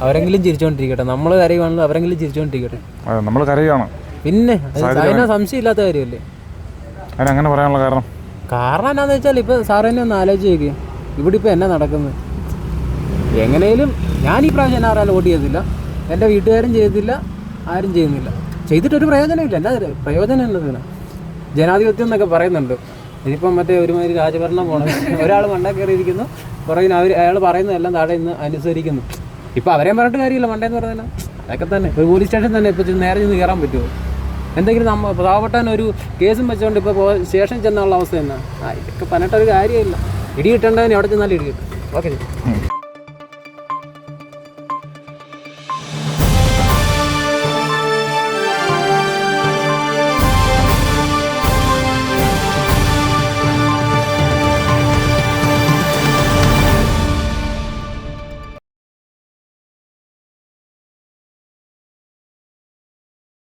അവരെങ്കിലും ചിരിച്ചോണ്ടിരിക്കട്ടെ. നമ്മൾ കരയുവാണല്ലോ, അവരെങ്കിലും ചിരിച്ചോണ്ടിരിക്കട്ടെ. നമ്മൾ കരയാണ് പിന്നെ അതിന് സംശയമില്ലാത്ത കാര്യമല്ലേ. അങ്ങനെ പറയാനുള്ള കാരണം എന്നാന്ന് വെച്ചാൽ ഇപ്പൊ സാറിനെ ഒന്ന് ആലോചിച്ച് നോക്കി, ഇവിടെ ഇപ്പൊ എന്നാ നടക്കുന്നത്. എങ്ങനെയും ഞാൻ ഈ പ്രാവശ്യം എന്നെ ആരാലും വോട്ട് ചെയ്തില്ല, എൻ്റെ വീട്ടുകാരും ചെയ്തില്ല, ആരും ചെയ്യുന്നില്ല. ചെയ്തിട്ടൊരു പ്രയോജനമില്ല. എന്നാ പ്രയോജനം എന്നതിന് ജനാധിപത്യം എന്നൊക്കെ പറയുന്നുണ്ട്. ഇതിപ്പം മറ്റേ ഒരുമാതിരി രാജഭരണം പോകണം. ഒരാൾ മണ്ട കയറിയിരിക്കുന്നു, പുറകിന് അയാൾ പറയുന്നതെല്ലാം താഴെ നിന്ന് അനുസരിക്കുന്നു. ഇപ്പം അവരെയും പറഞ്ഞിട്ട് കാര്യമില്ല. മണ്ടേന്ന് പറഞ്ഞാൽ അതൊക്കെ തന്നെ ഒരു പോലീസ് സ്റ്റേഷൻ തന്നെ ഇപ്പം നേരെ നിന്ന് കയറാൻ പറ്റുമോ? എന്തെങ്കിലും പാവപ്പെട്ടവൻ ഒരു കേസും വെച്ചുകൊണ്ട് ഇപ്പോൾ സ്റ്റേഷൻ ചെന്നുള്ള അവസ്ഥ എന്നാ? ഇതൊക്കെ പറഞ്ഞിട്ടൊരു കാര്യമില്ല. ഇടി കിട്ടേണ്ടതിന് എവിടെ ചെന്നാലും ഇടി കിട്ടും. ഓക്കെ.